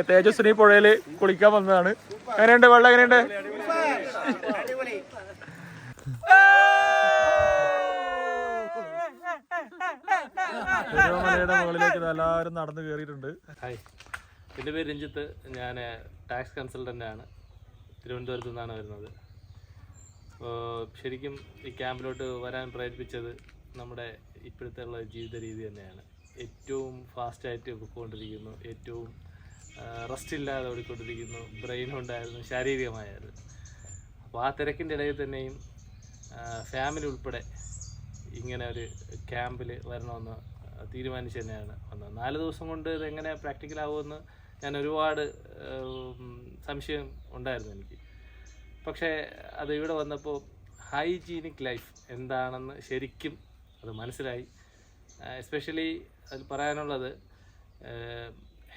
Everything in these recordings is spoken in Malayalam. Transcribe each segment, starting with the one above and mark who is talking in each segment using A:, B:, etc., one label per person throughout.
A: തേജസ്വിനി പുഴയില് കുളിക്കാൻ വന്നതാണ്. എങ്ങനെയുണ്ട് വെള്ളം? എങ്ങനെയുണ്ട്? തിരുവമലയുടെ മുകളിലേക്ക് എല്ലാവരും നടന്നു കയറിയിട്ടുണ്ട്.
B: ഹായ്, എൻ്റെ പേര് രഞ്ജിത്ത്. ഞാൻ ടാക്സ് കൺസൾട്ടൻ്റാണ്. തിരുവനന്തപുരത്തു നിന്നാണ് വരുന്നത്. ശരിക്കും ഈ ക്യാമ്പിലോട്ട് വരാൻ പ്രേരിപ്പിച്ചത് നമ്മുടെ ഇപ്പോഴത്തെ ഉള്ള ജീവിത രീതി തന്നെയാണ്. ഏറ്റവും ഫാസ്റ്റായിട്ട് പോയിക്കൊണ്ടിരിക്കുന്നു, ഏറ്റവും റെസ്റ്റ് ഇല്ലാതെ ഓടിക്കൊണ്ടിരിക്കുന്നു, ബ്രെയിൻ ഉണ്ടായിരുന്നു, ശാരീരികമായത്. അപ്പോൾ ആ തിരക്കിൻ്റെ ഇടയിൽ തന്നെയും ഫാമിലി ഉൾപ്പെടെ ഇങ്ങനെ ഒരു ക്യാമ്പിൽ വരണമെന്ന് തീരുമാനിച്ച് തന്നെയാണ് വന്നത്. 4 ദിവസം കൊണ്ട് ഇതെങ്ങനെ പ്രാക്ടിക്കലാവുമെന്ന് ഞാൻ ഒരുപാട് സംശയം ഉണ്ടായിരുന്നു എനിക്ക്. പക്ഷേ അത് ഇവിടെ വന്നപ്പോൾ ഹൈജീനിക് ലൈഫ് എന്താണെന്ന് ശരിക്കും അത് മനസ്സിലായി. എസ്പെഷ്യലി അതിൽ പറയാനുള്ളത്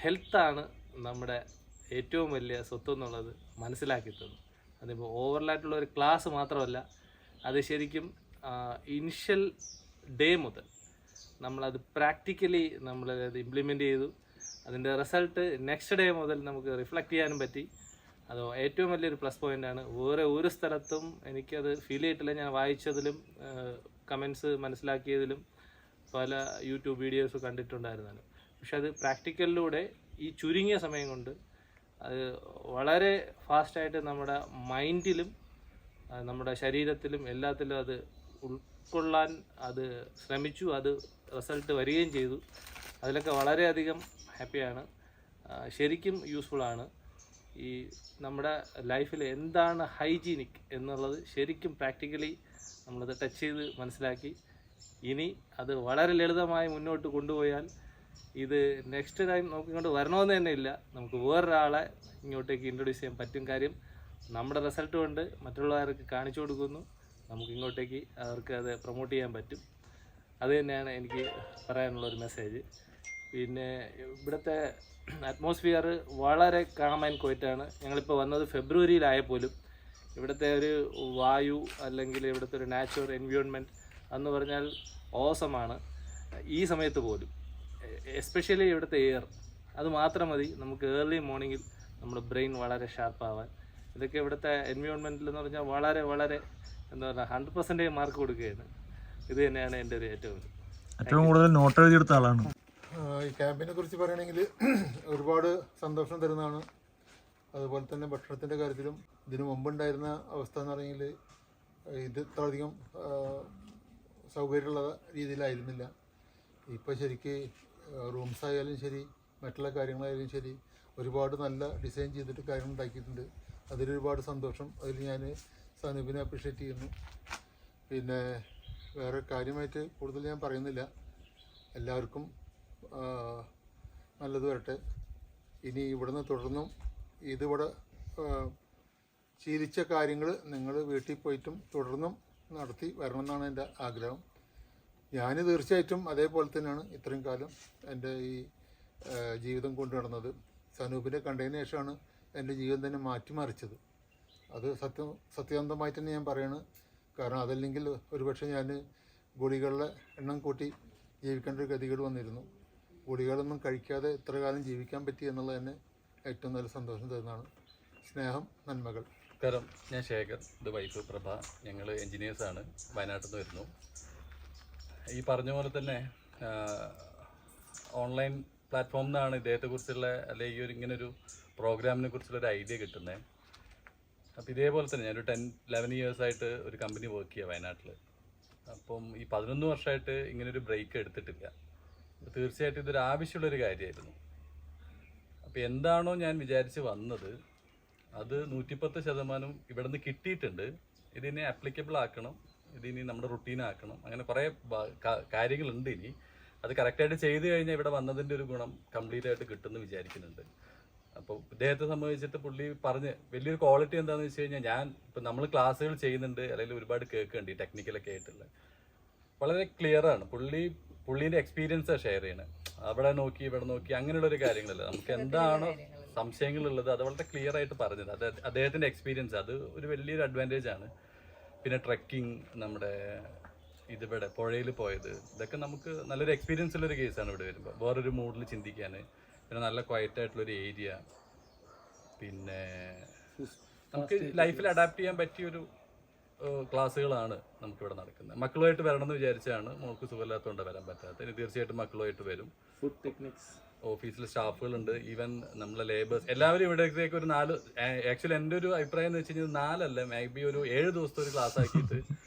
B: ഹെൽത്താണ് നമ്മുടെ ഏറ്റവും വലിയ സ്വത്ത് എന്നുള്ളത് മനസ്സിലാക്കി തന്നു. അതിപ്പോൾ ഓവറലായിട്ടുള്ള ഒരു ക്ലാസ് മാത്രമല്ല, അത് ശരിക്കും ഇനിഷ്യൽ ഡേ മുതൽ നമ്മളത് പ്രാക്ടിക്കലി നമ്മളത് ഇംപ്ലിമെൻ്റ് ചെയ്തു. അതിൻ്റെ റിസൾട്ട് നെക്സ്റ്റ് ഡേ മുതൽ നമുക്ക് റിഫ്ലക്റ്റ് ചെയ്യാനും പറ്റി. അത് ഏറ്റവും വലിയൊരു പ്ലസ് പോയിൻ്റാണ്. വേറെ ഒരു സ്ഥലത്തും എനിക്കത് ഫീൽ ചെയ്തിട്ടില്ല. ഞാൻ വായിച്ചതിലും കമൻസ് മനസ്സിലാക്കിയതിലും പല യൂട്യൂബ് വീഡിയോസ് കണ്ടിട്ടുണ്ടായിരുന്നാലും. പക്ഷെ അത് പ്രാക്ടിക്കലിലൂടെ ഈ ചുരുങ്ങിയ സമയം കൊണ്ട് അത് വളരെ ഫാസ്റ്റായിട്ട് നമ്മുടെ മൈൻഡിലും നമ്മുടെ ശരീരത്തിലും എല്ലാത്തിലും അത് ഉൾക്കൊള്ളാൻ അത് ശ്രമിച്ചു. അത് റിസൾട്ട് വരികയും ചെയ്തു. അതിലൊക്കെ വളരെയധികം ഹാപ്പിയാണ്. ശരിക്കും യൂസ്ഫുള്ളാണ്. ഈ നമ്മുടെ ലൈഫിൽ എന്താണ് ഹൈജീനിക് എന്നുള്ളത് ശരിക്കും പ്രാക്ടിക്കലി നമ്മളത് ടച്ച് ചെയ്ത് മനസ്സിലാക്കി. ഇനി അത് വളരെ ലളിതമായി മുന്നോട്ട് കൊണ്ടുപോയാൽ ഇത് നെക്സ്റ്റ് ടൈം നമുക്ക് ഇങ്ങോട്ട് വരണമെന്ന് തന്നെ ഇല്ല. നമുക്ക് വേറൊരാളെ ഇങ്ങോട്ടേക്ക് ഇൻട്രൊഡ്യൂസ് ചെയ്യാൻ പറ്റും. കാര്യം നമ്മുടെ റിസൾട്ട് കൊണ്ട് മറ്റുള്ളവർക്ക് കാണിച്ചു കൊടുക്കുന്നു, നമുക്ക് ഇങ്ങോട്ടേക്ക് അവർക്ക് അത് പ്രൊമോട്ട് ചെയ്യാൻ പറ്റും. അത് തന്നെയാണ് എനിക്ക് പറയാനുള്ളൊരു മെസ്സേജ്. പിന്നെ ഇവിടുത്തെ അറ്റ്മോസ്ഫിയർ വളരെ കാം ആൻഡ് ക്വയറ്റാണ്. ഞങ്ങളിപ്പോൾ വന്നത് ഫെബ്രുവരിയിലായപ്പോലും ഇവിടുത്തെ ഒരു വായു അല്ലെങ്കിൽ ഇവിടുത്തെ ഒരു നാച്ചുറൽ എൻവയോൺമെൻറ്റ് എന്ന് പറഞ്ഞാൽ ഓസമാണ്. ഈ സമയത്ത് പോലും എസ്പെഷ്യലി ഇവിടുത്തെ എയർ, അത് മാത്രം മതി നമുക്ക് ഏർലി മോർണിംഗിൽ നമ്മുടെ ബ്രെയിൻ വളരെ ഷാർപ്പാവാൻ. ഇതൊക്കെ ഇവിടുത്തെ എൻവയോൺമെൻറ്റിൽ എന്ന് പറഞ്ഞാൽ വളരെ വളരെ എന്താ പറയുക 100% മാർക്ക് കൊടുക്കുകയാണ്. ഇത് തന്നെയാണ് എൻ്റെ ഒരു ഏറ്റവും
A: കൂടുതൽ നോട്ട് എഴുതിയെടുത്ത ആളാണ്.
C: ഈ ക്യാമ്പിനെ കുറിച്ച് പറയുകയാണെങ്കിൽ ഒരുപാട് സന്തോഷം തരുന്നതാണ്. അതുപോലെ തന്നെ ഭക്ഷണത്തിൻ്റെ കാര്യത്തിലും ഇതിനു മുമ്പുണ്ടായിരുന്ന അവസ്ഥ എന്ന് പറഞ്ഞെങ്കിൽ ഇത് ഇത്രയധികം സൗകര്യമുള്ള രീതിയിലായിരുന്നില്ല. ഇപ്പോൾ ശരിക്ക് റൂംസ് ആയാലും ശരി, മറ്റുള്ള കാര്യങ്ങളായാലും ശരി, ഒരുപാട് നല്ല ഡിസൈൻ ചെയ്തിട്ട് കാര്യങ്ങൾ ഉണ്ടാക്കിയിട്ടുണ്ട്. അതിലൊരുപാട് സന്തോഷം. അതിൽ ഞാൻ സനൂപിനെ അപ്രീഷിയേറ്റ് ചെയ്യുന്നു. പിന്നെ വേറെ കാര്യമായിട്ട് കൂടുതൽ ഞാൻ പറയുന്നില്ല. എല്ലാവർക്കും നല്ലത് വരട്ടെ. ഇനി ഇവിടുന്ന് തുടർന്നും ഇതിവിടെ ശീലിച്ച കാര്യങ്ങൾ നിങ്ങൾ വീട്ടിൽ പോയിട്ടും തുടർന്നും നടത്തി വരണമെന്നാണ് എൻ്റെ ആഗ്രഹം. ഞാൻ തീർച്ചയായിട്ടും അതേപോലെ തന്നെയാണ് ഇത്രയും കാലം എൻ്റെ ഈ ജീവിതം കൊണ്ടു നടന്നത്. സനൂപിനെ കണ്ടതിന് ശേഷമാണ് എൻ്റെ ജീവിതം തന്നെ മാറ്റിമറിച്ചത്. അത് സത്യസന്ധമായിട്ട് തന്നെ ഞാൻ പറയാണ്. കാരണം അതല്ലെങ്കിൽ ഒരുപക്ഷെ ഞാൻ ഗുളികളുടെ എണ്ണം കൂട്ടി ജീവിക്കേണ്ട ഒരു ഗതികേട് വന്നിരുന്നു. ഗുളികളൊന്നും കഴിക്കാതെ ഇത്ര കാലം ജീവിക്കാൻ പറ്റി എന്നുള്ളത് തന്നെ ഏറ്റവും നല്ല സന്തോഷം തരുന്നതാണ്. സ്നേഹം, നന്മകൾ.
D: നമസ്കാരം, ഞാൻ ശേഖർ, ഇത് വൈഫ് പ്രഭ. ഞങ്ങൾ എൻജിനീയേഴ്സാണ്, വയനാട്ടിൽ നിന്ന് വരുന്നു. ഈ പറഞ്ഞ പോലെ തന്നെ ഓൺലൈൻ പ്ലാറ്റ്ഫോമിൽ നിന്നാണ് ഇദ്ദേഹത്തെക്കുറിച്ചുള്ള അല്ലെങ്കിൽ ഇങ്ങനൊരു പ്രോഗ്രാമിനെ കുറിച്ചുള്ളൊരു ഐഡിയ കിട്ടുന്നത്. അപ്പോൾ ഇതേപോലെ തന്നെ ഞാനൊരു 10-11 ഇയേഴ്സായിട്ട് ഒരു കമ്പനി വർക്ക് ചെയ്യുക വയനാട്ടിൽ. അപ്പം ഈ 11 വർഷമായിട്ട് ഇങ്ങനൊരു ബ്രേക്ക് എടുത്തിട്ടില്ല. അപ്പോൾ തീർച്ചയായിട്ടും ഇതൊരു ആവശ്യമുള്ളൊരു കാര്യമായിരുന്നു. അപ്പോൾ എന്താണോ ഞാൻ വിചാരിച്ച് വന്നത് അത് 110% ഇവിടെ നിന്ന് കിട്ടിയിട്ടുണ്ട്. ഇതിനെ ആപ്ലിക്കബിൾ ആക്കണം, ഇതിനി നമ്മുടെ റുട്ടീനാക്കണം. അങ്ങനെ കുറേ കാര്യങ്ങളുണ്ട്. ഇനി അത് കറക്റ്റായിട്ട് ചെയ്ത് കഴിഞ്ഞാൽ ഇവിടെ വന്നതിൻ്റെ ഒരു ഗുണം കംപ്ലീറ്റ് ആയിട്ട് കിട്ടുമെന്ന് വിചാരിക്കുന്നുണ്ട്. അപ്പോൾ ഇദ്ദേഹത്തെ സംബന്ധിച്ചിട്ട് പുള്ളി പറഞ്ഞ് വലിയൊരു ക്വാളിറ്റി എന്താണെന്ന് വെച്ച് കഴിഞ്ഞാൽ, ഞാൻ ഇപ്പം നമ്മൾ ക്ലാസ്സുകൾ ചെയ്യുന്നുണ്ട് അല്ലെങ്കിൽ ഒരുപാട് കേൾക്കുന്നുണ്ട് ഈ ടെക്നിക്കലൊക്കെ ആയിട്ടുള്ള, വളരെ ക്ലിയറാണ്. പുള്ളീൻ്റെ എക്സ്പീരിയൻസാണ് ഷെയർ ചെയ്യണത്. അവിടെ നോക്കി ഇവിടെ നോക്കി അങ്ങനെയുള്ളൊരു കാര്യങ്ങളല്ല. നമുക്ക് എന്താണോ സംശയങ്ങളുള്ളത് അത് വളരെ ക്ലിയർ ആയിട്ട് പറഞ്ഞത്. അത് അദ്ദേഹത്തിൻ്റെ എക്സ്പീരിയൻസ്, അത് ഒരു വലിയൊരു അഡ്വാൻറ്റേജ് ആണ്. പിന്നെ ട്രെക്കിങ്, നമ്മുടെ ഇതിവിടെ പുഴയിൽ പോയത്, ഇതൊക്കെ നമുക്ക് നല്ലൊരു എക്സ്പീരിയൻസ് ഉള്ളൊരു കേസാണ് ഇവിടെ വരുമ്പോൾ. വേറൊരു മൂഡിൽ ചിന്തിക്കാൻ പിന്നെ നല്ല ക്വയറ്റ് ആയിട്ടുള്ളൊരു ഏരിയ, പിന്നെ നമുക്ക് ലൈഫിൽ അഡാപ്റ്റ് ചെയ്യാൻ പറ്റിയൊരു ക്ലാസ്സുകളാണ് നമുക്കിവിടെ നടക്കുന്നത്. മക്കളുമായിട്ട് വരണം എന്ന് വിചാരിച്ചാണ്, മോൾക്ക് സുഖമില്ലാത്തതുകൊണ്ട് വരാൻ പറ്റാത്തത്. ഇനി തീർച്ചയായിട്ടും മക്കളുമായിട്ട് വരും.
B: ഫുഡ് ടെക്നിക്സ്,
D: ഓഫീസിൽ സ്റ്റാഫുകളുണ്ട്, ഈവൻ നമ്മളെ ലേബേഴ്സ് എല്ലാവരും ഇവിടേക്ക് ഒരു 4, ആക്ച്വലി എൻ്റെ ഒരു അഭിപ്രായം എന്ന് വെച്ച് കഴിഞ്ഞാൽ 4 അല്ല, മേ ബി ഒരു 7 ദിവസത്തെ ഒരു ക്ലാസ് ആക്കിയിട്ട്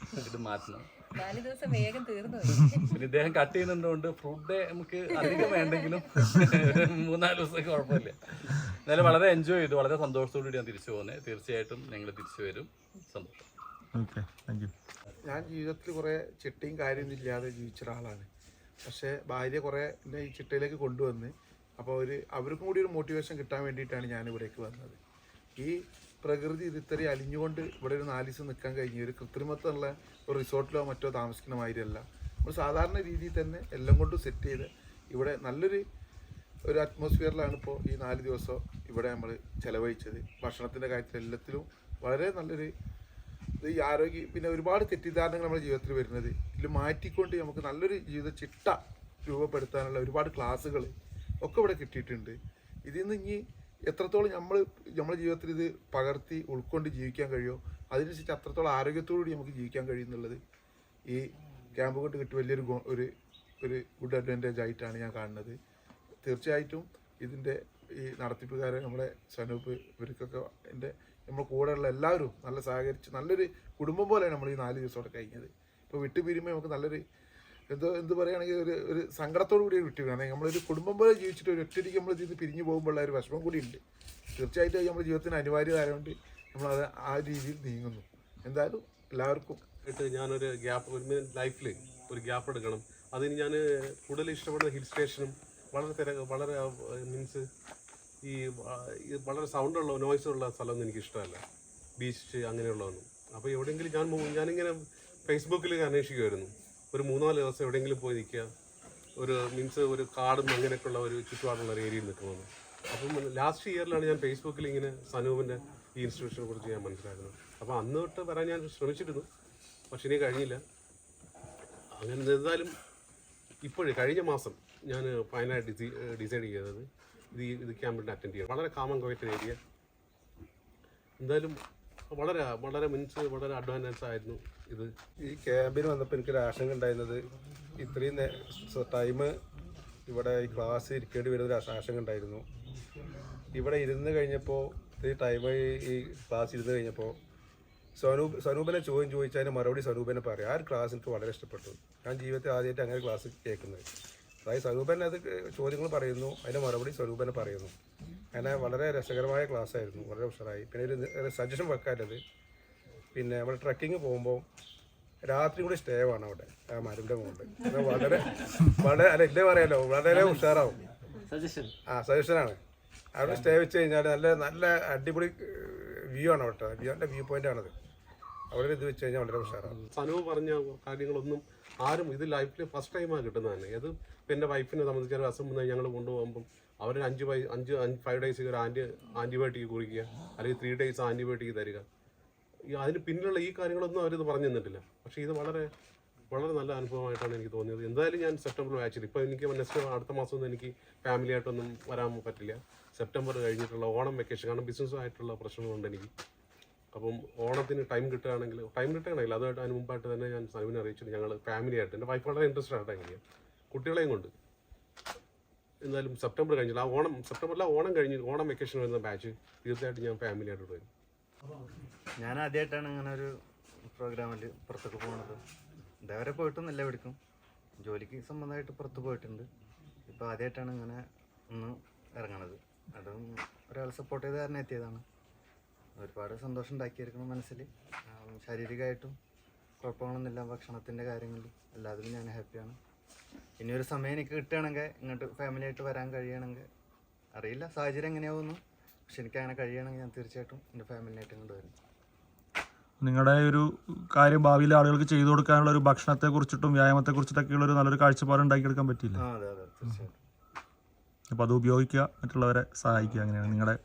D: ഇത് മാറ്റണം.
E: 4 ദിവസം വേഗം തീർന്നു.
D: പിന്നെ ഇദ്ദേഹം കട്ട് ചെയ്യുന്നുണ്ട് ഫുഡ് നമുക്ക് അധികം വേണ്ടെങ്കിലും 3-4 ദിവസമൊക്കെ കുഴപ്പമില്ല. എന്നാലും വളരെ എൻജോയ് ചെയ്തു, വളരെ സന്തോഷത്തോടുകൂടി ഞാൻ തിരിച്ചു പോകുന്നത്. തീർച്ചയായിട്ടും ഞങ്ങൾ തിരിച്ചു വരും. സന്തോഷം.
A: Okay, thank you.
C: ഞാൻ ജീവിതത്തിൽ കുറേ ചിട്ടയും കാര്യമൊന്നും ഇല്ലാതെ ജീവിച്ച ഒരാളാണ്. പക്ഷേ ഭാര്യ കുറേ എന്നെ ഈ ചിട്ടയിലേക്ക് കൊണ്ടുവന്ന്, അപ്പോൾ അവർക്കും കൂടി ഒരു മോട്ടിവേഷൻ കിട്ടാൻ വേണ്ടിയിട്ടാണ് ഞാൻ ഇവിടേക്ക് വന്നത്. ഈ പ്രകൃതി ഇത് ഇത്രയും അലിഞ്ഞുകൊണ്ട് ഇവിടെ ഒരു 4 ദിവസം നിൽക്കാൻ കഴിഞ്ഞു. ഒരു കൃത്രിമത്തുള്ള ഒരു റിസോർട്ടിലോ മറ്റോ താമസിക്കുന്ന മാതിരിയല്ല. നമ്മൾ സാധാരണ രീതിയിൽ തന്നെ എല്ലാം കൊണ്ടും സെറ്റ് ചെയ്ത് ഇവിടെ നല്ലൊരു അറ്റ്മോസ്ഫിയറിലാണ് ഇപ്പോൾ ഈ 4 ദിവസം ഇവിടെ നമ്മൾ ചിലവഴിച്ചത്. ഭക്ഷണത്തിൻ്റെ കാര്യത്തിൽ എല്ലാത്തിലും വളരെ നല്ലൊരു ഈ ആരോഗ്യം, പിന്നെ ഒരുപാട് തെറ്റിദ്ധാരണകൾ നമ്മുടെ ജീവിതത്തിൽ വരുന്നത് ഇതിൽ മാറ്റിക്കൊണ്ട് നമുക്ക് നല്ലൊരു ജീവിത ചിട്ട രൂപപ്പെടുത്താനുള്ള ഒരുപാട് ക്ലാസ്സുകൾ ഒക്കെ ഇവിടെ കിട്ടിയിട്ടുണ്ട്. ഇതിൽ നിന്ന് ഇനി എത്രത്തോളം നമ്മുടെ ജീവിതത്തിൽ ഇത് പകർത്തി ഉൾക്കൊണ്ട് ജീവിക്കാൻ കഴിയുമോ അതിനനുസരിച്ച് അത്രത്തോളം ആരോഗ്യത്തോടുകൂടി നമുക്ക് ജീവിക്കാൻ കഴിയുന്നുള്ളത് ഈ ക്യാമ്പ് കൊണ്ട് കിട്ടിയ വലിയൊരു ഒരു ഗുഡ് അഡ്വാൻറ്റേജ് ആയിട്ടാണ് ഞാൻ കാണുന്നത്. തീർച്ചയായിട്ടും ഇതിൻ്റെ ഈ നടത്തിപ്പുകാരെ നമ്മുടെ സനൂപ് ഇവർക്കൊക്കെ നമ്മുടെ കൂടെയുള്ള എല്ലാവരും നല്ല സഹകരിച്ച് നല്ലൊരു കുടുംബം പോലെയാണ് നമ്മൾ ഈ 4 ദിവസത്തോടെ കഴിഞ്ഞത്. ഇപ്പോൾ വിട്ടുപിരിയുമ്പോൾ നമുക്ക് നല്ലൊരു എന്ത് പറയുകയാണെങ്കിൽ ഒരു സങ്കടത്തോടു കൂടി വിട്ടുപിരിയാണ്. നമ്മളൊരു കുടുംബം പോലെ ജീവിച്ചിട്ട് ഒരു ഒറ്റയ്ക്ക് നമ്മൾ ഇതിൽ പിരിഞ്ഞു പോകുമ്പോഴുള്ള ഒരു വിഷമം കൂടി ഉണ്ട്. തീർച്ചയായിട്ടും അത് നമ്മുടെ ജീവിതത്തിന് അനിവാര്യമായതുകൊണ്ട് നമ്മളത് ആ രീതിയിൽ നീങ്ങുന്നു. എന്തായാലും എല്ലാവർക്കും
F: ഞാനൊരു ഗ്യാപ്പ് ലൈഫിൽ ഒരു ഗ്യാപ്പ് എടുക്കണം. അതിന് ഞാൻ കൂടുതൽ ഇഷ്ടപ്പെടുന്ന ഹിൽ സ്റ്റേഷനും വളരെ മീൻസ് ഈ വളരെ സൗണ്ടുള്ള നോയ്സുള്ള സ്ഥലമൊന്നും എനിക്കിഷ്ടമല്ല, ബീച്ച് അങ്ങനെയുള്ളതൊന്നും. അപ്പോൾ എവിടെയെങ്കിലും ഞാനിങ്ങനെ ഫേസ്ബുക്കിൽ അന്വേഷിക്കുമായിരുന്നു, ഒരു 3-4 ദിവസം എവിടെയെങ്കിലും പോയി നിൽക്കുക, ഒരു കാടും അങ്ങനെയൊക്കെയുള്ള ഒരു ചുറ്റുപാടുള്ള ഒരു ഏരിയയിൽ നിൽക്കുന്നത്. അപ്പം ലാസ്റ്റ് ഇയറിലാണ് ഞാൻ ഫേസ്ബുക്കിൽ ഇങ്ങനെ സനൂപിൻ്റെ ഈ ഇൻസ്റ്റിറ്റ്യൂഷനെ കുറിച്ച് ഞാൻ മനസ്സിലാക്കുന്നത്. അപ്പോൾ അന്ന് തൊട്ട് വരാൻ ഞാൻ ശ്രമിച്ചിരുന്നു, പക്ഷെ ഇനി കഴിഞ്ഞില്ല. അങ്ങനെ എന്തായാലും കഴിഞ്ഞ മാസം ഞാൻ ഫൈനലായിട്ട് ഡിസൈഡ് ചെയ്തത് ഇത് ക്യാമ്പിന് അറ്റൻഡ് ചെയ്യാം. വളരെ കാമൻ ക്വയറ്റ് ഏരിയ, എന്തായാലും വളരെ മീൻസ് വളരെ അഡ്വാൻറ്റേജ് ആയിരുന്നു ഇത്.
G: ഈ ക്യാമ്പിന് വന്നപ്പോൾ എനിക്കൊരു ആശങ്ക ഉണ്ടായിരുന്നത് ഇത്രയും ടൈം ഇവിടെ ഈ ക്ലാസ് ഇരിക്കേണ്ടി വരുന്നൊരു ആശങ്ക ഉണ്ടായിരുന്നു. ഇവിടെ ഇരുന്ന് കഴിഞ്ഞപ്പോൾ ഇത്രയും ടൈം ഈ ക്ലാസ് ഇരുന്ന് കഴിഞ്ഞപ്പോൾ സനൂപിനെ ചോദിച്ചാൽ അതിന് മറുപടി സനൂപിനെ പറയാം. ആ ഒരു ക്ലാസ് എനിക്ക് വളരെ ഇഷ്ടപ്പെട്ടു. ഞാൻ ജീവിതത്തിൽ ആദ്യമായിട്ട് അങ്ങനെ ക്ലാസ് കേൾക്കുന്നത്. അതായത് സ്വരൂപൻ അത് ചോദ്യങ്ങൾ പറയുന്നു, അതിൻ്റെ മറുപടി സ്വരൂപനെ പറയുന്നു. അങ്ങനെ വളരെ രസകരമായ ക്ലാസ് ആയിരുന്നു, വളരെ ഉഷാറായി. പിന്നെ ഒരു സജഷൻ വെക്കാനത്, പിന്നെ നമ്മൾ ട്രക്കിങ് പോകുമ്പോൾ രാത്രി കൂടി സ്റ്റേ വേണം അവിടെ ആ മരൻ്റെ മുകളിൽ. വളരെ അല്ല ഇല്ലേ പറയാലോ, വളരെ ഉഷാറാവും. സജഷനാണ്. അവിടെ സ്റ്റേ വെച്ച് കഴിഞ്ഞാൽ നല്ല അടിപൊളി വ്യൂ ആണ് അവിടെ, നല്ല വ്യൂ പോയിന്റ് ആണത്. അവിടെ ഇത് വെച്ച് കഴിഞ്ഞാൽ വളരെ ഉഷാറാണ്.
F: സനു പറഞ്ഞ കാര്യങ്ങളൊന്നും ആരും ഇത് ലൈഫിൽ ഫസ്റ്റ് ടൈമാണ് കിട്ടുന്നത് തന്നെ. അത് ഇപ്പം എൻ്റെ വൈഫിനെ സംബന്ധിച്ച് ഒരു അസുഖം വന്നാൽ ഞങ്ങൾ കൊണ്ടുപോകുമ്പം അവർ 5 ഡേയ്സ് ഒരു ആൻറ്റിബയോട്ടിക് കുറിക്കുക, അല്ലെങ്കിൽ 3 ഡേയ്സ് ആൻറ്റിബയോട്ടിക് തരിക. അതിന് പിന്നിലുള്ള ഈ കാര്യങ്ങളൊന്നും അവരിത് പറഞ്ഞു തന്നിട്ടില്ല. പക്ഷേ ഇത് വളരെ നല്ല അനുഭവമായിട്ടാണ് എനിക്ക് തോന്നിയത്. എന്തായാലും ഞാൻ സെപ്റ്റംബർ ആക്ച്വലി ഇപ്പോൾ എനിക്ക് അടുത്ത മാസമൊന്നും എനിക്ക് ഫാമിലി ആയിട്ടൊന്നും വരാൻ പറ്റില്ല. സെപ്റ്റംബർ കഴിഞ്ഞിട്ടുള്ള ഓണം വെക്കേഷൻ, കാരണം ബിസിനസ്സുമായിട്ടുള്ള പ്രശ്നങ്ങളുണ്ട് എനിക്ക്. അപ്പം ഓണത്തിന് ടൈം കിട്ടുകയാണെങ്കിൽ അതുമായിട്ട് അതിന് മുമ്പായിട്ട് തന്നെ ഞാൻ സനുവിനെ അറിയിച്ചിട്ട് ഞങ്ങൾ ഫാമിലി ആയിട്ട്, എൻ്റെ വൈഫ് വളരെ ഇൻട്രസ്റ്റഡ് ആയിട്ട് എങ്ങനെയാണ് കുട്ടികളെയും കൊണ്ട് എന്തായാലും സെപ്റ്റംബർ കഴിഞ്ഞില്ല, ഓണം കഴിഞ്ഞ് ഓണം വെക്കേഷൻ വരുന്ന ബാച്ച് തീർച്ചയായിട്ടും ഞാൻ ഫാമിലി ആയിട്ട് വരും.
H: ഞാൻ ആദ്യമായിട്ടാണ് ഇങ്ങനെ ഒരു പ്രോഗ്രാമിൽ പുറത്തൊക്കെ പോകുന്നത്. ഇതേവരെ പോയിട്ടൊന്നുമില്ല എവിടേക്കും, ജോലിക്ക് സംബന്ധമായിട്ട് പുറത്ത് പോയിട്ടുണ്ട്. ഇപ്പോൾ ആദ്യമായിട്ടാണ് ഇങ്ങനെ ഒന്ന് ഇറങ്ങണത്. അതും ഒരാൾ സപ്പോർട്ട് ചെയ്ത് കാരണം എത്തിയതാണ്. ഒരുപാട് സന്തോഷം ഉണ്ടാക്കിയിരിക്കണം മനസ്സിൽ. ശാരീരികമായിട്ടും കുഴപ്പങ്ങളൊന്നുമില്ല, ഭക്ഷണത്തിൻ്റെ കാര്യങ്ങളിൽ എല്ലാത്തിലും ഞാൻ ഹാപ്പിയാണ്. ഇനിയൊരു സമയം എനിക്ക് കിട്ടുകയാണെങ്കിൽ ഇങ്ങോട്ട് ഫാമിലി ആയിട്ട് വരാൻ കഴിയുകയാണെങ്കിൽ, അറിയില്ല സാഹചര്യം എങ്ങനെയാവുന്നു, പക്ഷെ എനിക്ക് അങ്ങനെ കഴിയുകയാണെങ്കിൽ ഞാൻ തീർച്ചയായിട്ടും എൻ്റെ ഫാമിലിനായിട്ട് ഇങ്ങോട്ട് വരും.
A: നിങ്ങളുടെ ഒരു കാര്യം ഭാവിയിൽ ആളുകൾക്ക് ചെയ്തു കൊടുക്കാനുള്ള ഒരു ഭക്ഷണത്തെ കുറിച്ചിട്ടും വ്യായാമത്തെ കുറിച്ചിട്ടൊക്കെയുള്ള ഒരു നല്ലൊരു കാഴ്ചപ്പാട് ഉണ്ടാക്കിയെടുക്കാൻ പറ്റില്ല.
H: അതെ തീർച്ചയായിട്ടും.
A: അപ്പോൾ അത് ഉപയോഗിക്കുക, മറ്റുള്ളവരെ സഹായിക്കുക, അങ്ങനെയാണ് നിങ്ങളുടെ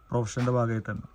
A: പ്രൊഫഷൻ്റെ ഭാഗമായിട്ട് തന്നെ.